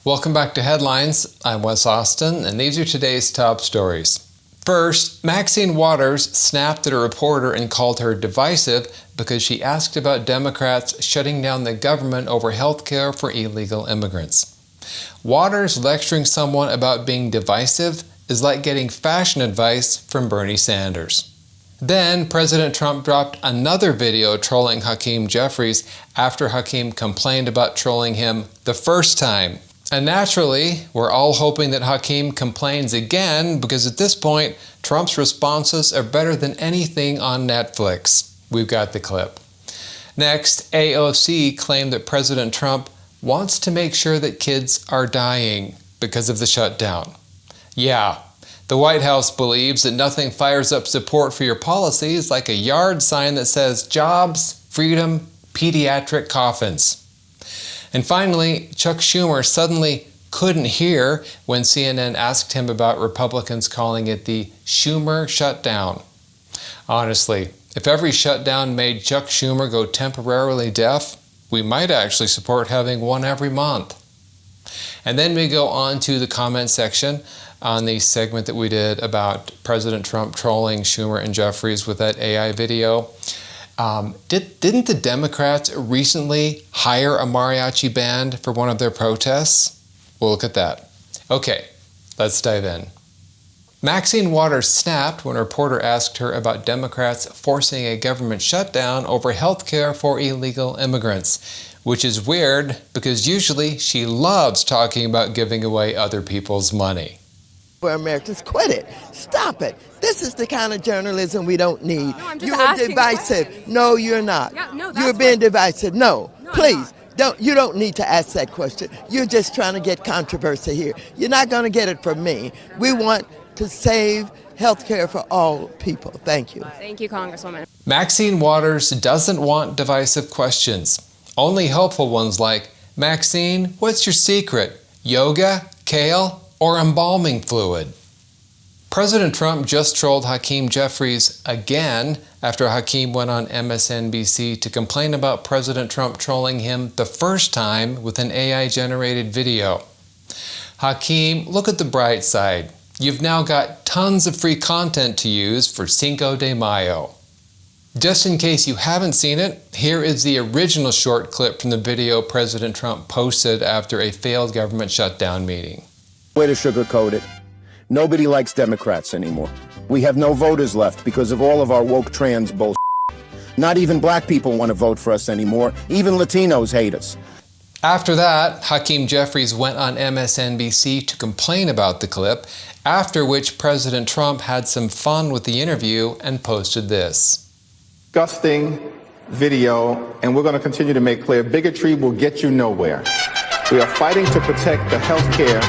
Welcome back to Headlines. I'm Wes Austin, and these are today's top stories. First, Maxine Waters snapped at a reporter and called her divisive because she asked about Democrats shutting down the government over health care for illegal immigrants. Waters lecturing someone about being divisive is like getting fashion advice from Bernie Sanders. Then, President Trump dropped another video trolling Hakeem Jeffries after Hakeem complained about trolling him the first time. And naturally, we're all hoping that Hakeem complains again because at this point, Trump's responses are better than anything on Netflix. We've got the clip. Next, AOC claimed that President Trump wants to make sure that kids are dying because of the shutdown. Yeah, the White House believes that nothing fires up support for your policies like a yard sign that says jobs, freedom, pediatric coffins. And finally, Chuck Schumer suddenly couldn't hear when CNN asked him about Republicans calling it the Schumer shutdown. Honestly, if every shutdown made Chuck Schumer go temporarily deaf, we might actually support having one every month. And then we go on to the comment section on the segment that we did about President Trump trolling Schumer and Jeffries with that AI video. Didn't the Democrats recently hire a mariachi band for one of their protests? We'll look at that. Okay, let's dive in. Maxine Waters snapped when a reporter asked her about Democrats forcing a government shutdown over health care for illegal immigrants, which is weird because usually she loves talking about giving away other people's money. For Americans, quit it. Stop it. This is the kind of journalism we don't need. No, I'm just You're divisive. No, you're not. Yeah, no, you're being divisive. No, please. You don't need to ask that question. You're just trying to get controversy here. You're not going to get it from me. We want to save health care for all people. Thank you. Thank you, Congresswoman. Maxine Waters doesn't want divisive questions. Only helpful ones like, Maxine, what's your secret? Yoga, kale, or embalming fluid? President Trump just trolled Hakeem Jeffries again after Hakeem went on MSNBC to complain about President Trump trolling him the first time with an AI-generated video. Hakeem, look at the bright side. You've now got tons of free content to use for Cinco de Mayo. Just in case you haven't seen it, here is the original short clip from the video President Trump posted after a failed government shutdown meeting. Way to sugarcoat it. Nobody likes Democrats anymore. We have no voters left because of all of our woke trans bullshit. Not even black people want to vote for us anymore. Even Latinos hate us. After that, Hakeem Jeffries went on MSNBC to complain about the clip, after which President Trump had some fun with the interview and posted this. Disgusting video, and we're going to continue to make clear, bigotry will get you nowhere. We are fighting to protect the health care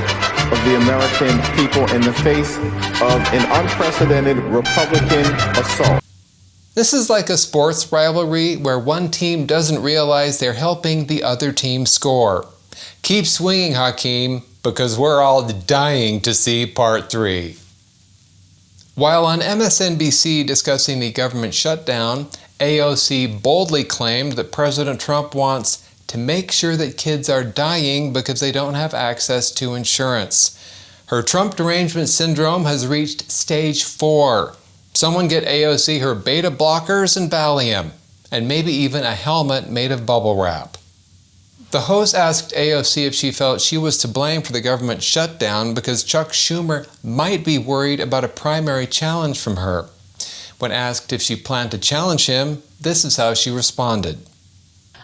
of the American people in the face of an unprecedented Republican assault. This is like a sports rivalry where one team doesn't realize they're helping the other team score. Keep swinging, Hakeem, because we're all dying to see part 3. While on MSNBC discussing the government shutdown, AOC boldly claimed that President Trump wants to make sure that kids are dying because they don't have access to insurance. Her Trump derangement syndrome has reached stage 4. Someone get AOC her beta blockers and Valium, and maybe even a helmet made of bubble wrap. The host asked AOC if she felt she was to blame for the government shutdown because Chuck Schumer might be worried about a primary challenge from her. When asked if she planned to challenge him, this is how she responded.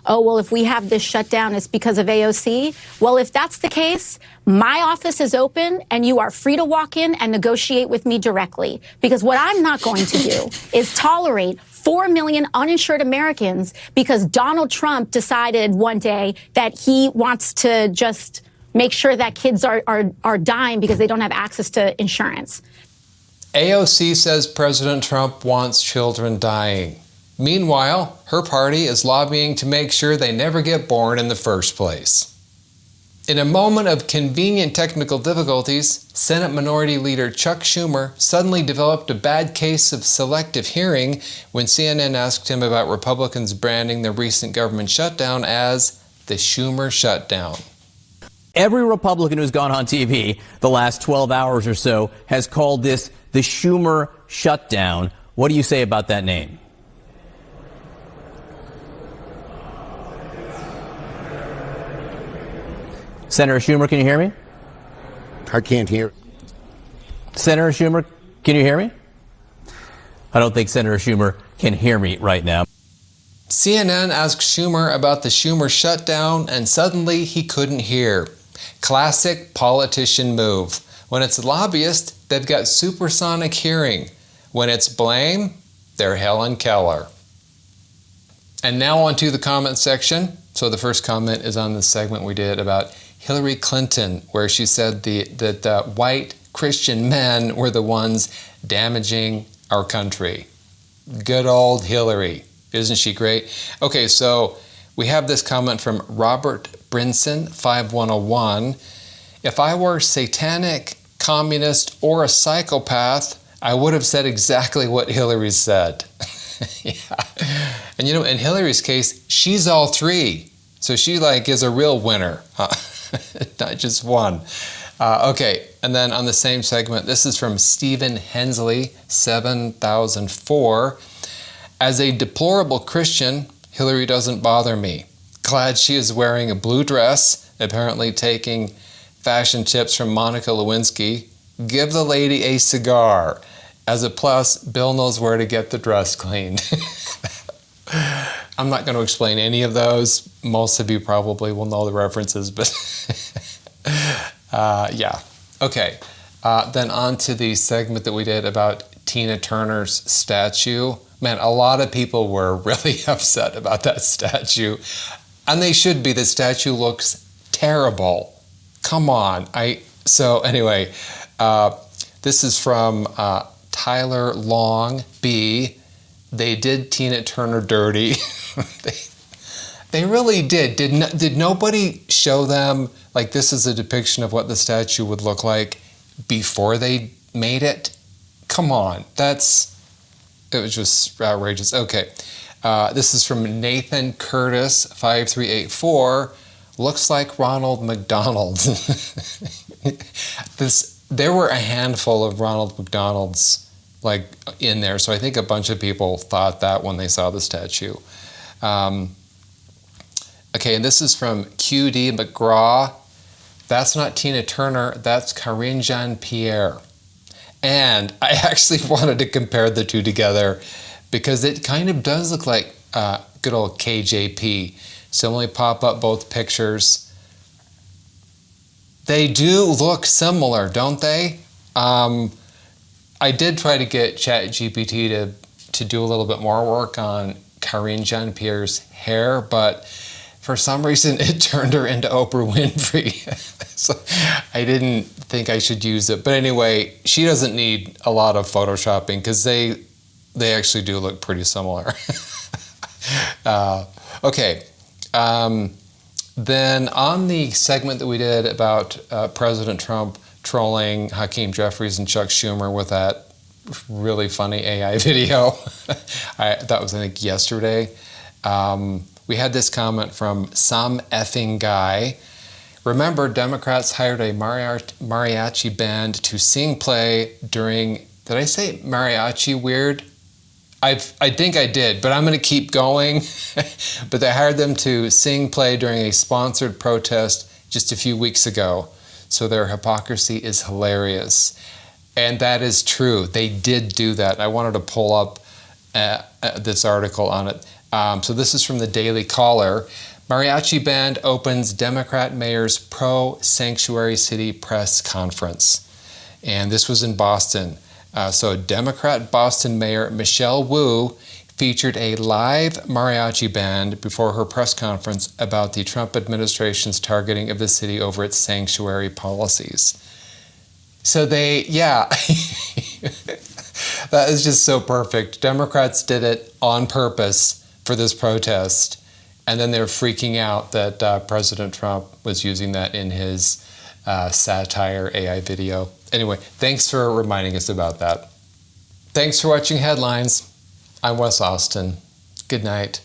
Oh, well, if we have this shutdown, it's because of AOC. Well, if that's the case, my office is open and you are free to walk in and negotiate with me directly. Because what I'm not going to do is tolerate 4 million uninsured Americans because Donald Trump decided one day that he wants to just make sure that kids are dying because they don't have access to insurance. AOC says President Trump wants children dying. Meanwhile, her party is lobbying to make sure they never get born in the first place. In a moment of convenient technical difficulties, Senate Minority Leader Chuck Schumer suddenly developed a bad case of selective hearing when CNN asked him about Republicans branding the recent government shutdown as the Schumer shutdown. Every Republican who's gone on TV the last 12 hours or so has called this the Schumer shutdown. What do you say about that name? Senator Schumer, can you hear me? I can't hear. Senator Schumer, can you hear me? I don't think Senator Schumer can hear me right now. CNN asked Schumer about the Schumer shutdown, and suddenly he couldn't hear. Classic politician move. When it's lobbyists, they've got supersonic hearing. When it's blame, they're Helen Keller. And now on to the comment section. So the first comment is on the segment we did about Hillary Clinton, where she said that white Christian men were the ones damaging our country. Good old Hillary. Isn't she great? Okay, so we have this comment from Robert Brinson, 5101. If I were satanic, communist, or a psychopath, I would have said exactly what Hillary said. Yeah. And you know, in Hillary's case, she's all three. So she is a real winner, not just one. Okay, and then on the same segment, this is from Stephen Hensley, 7004. As a deplorable Christian, Hillary doesn't bother me. Glad she is wearing a blue dress, apparently taking fashion tips from Monica Lewinsky. Give the lady a cigar. As a plus, Bill knows where to get the dress cleaned. I'm not going to explain any of those. Most of you probably will know the references, but yeah. Okay, then on to the segment that we did about Tina Turner's statue. Man, a lot of people were really upset about that statue. And they should be. The statue looks terrible. Come on. So anyway, this is from Tyler Long B. They did Tina Turner dirty. They really did. Did nobody show them, like, this is a depiction of what the statue would look like before they made it? Come on. It was just outrageous. Okay. This is from Nathan Curtis, 5384. Looks like Ronald McDonald. There were a handful of Ronald McDonalds in there, so I think a bunch of people thought that when they saw the statue. Okay, and this is from QD McGraw. That's not Tina Turner, that's Karine Jean-Pierre. And I actually wanted to compare the two together because it kind of does look like good old KJP. So let me pop up both pictures. They do look similar, don't they? I did try to get ChatGPT to do a little bit more work on Karine Jean-Pierre's hair, but for some reason it turned her into Oprah Winfrey. So I didn't think I should use it. But anyway, she doesn't need a lot of photoshopping because they actually do look pretty similar. Okay. Then on the segment that we did about President Trump trolling Hakeem Jeffries and Chuck Schumer with that really funny AI video, that was, I think, yesterday. We had this comment from Some Effing Guy. Remember, Democrats hired a mariachi band to sing play during, did I say mariachi weird? I think I did, but I'm going to keep going. But they hired them to sing play during a sponsored protest just a few weeks ago. So their hypocrisy is hilarious. And that is true. They did do that. I wanted to pull up this article on it. So this is from the Daily Caller. Mariachi band opens Democrat mayor's pro-sanctuary city press conference. And this was in Boston. So Democrat Boston Mayor Michelle Wu featured a live mariachi band before her press conference about the Trump administration's targeting of the city over its sanctuary policies. So yeah, that is just so perfect. Democrats did it on purpose for this protest, and then they're freaking out that President Trump was using that in his satire AI video. Anyway, thanks for reminding us about that. Thanks for watching Headlines. I'm Wes Austin. Good night.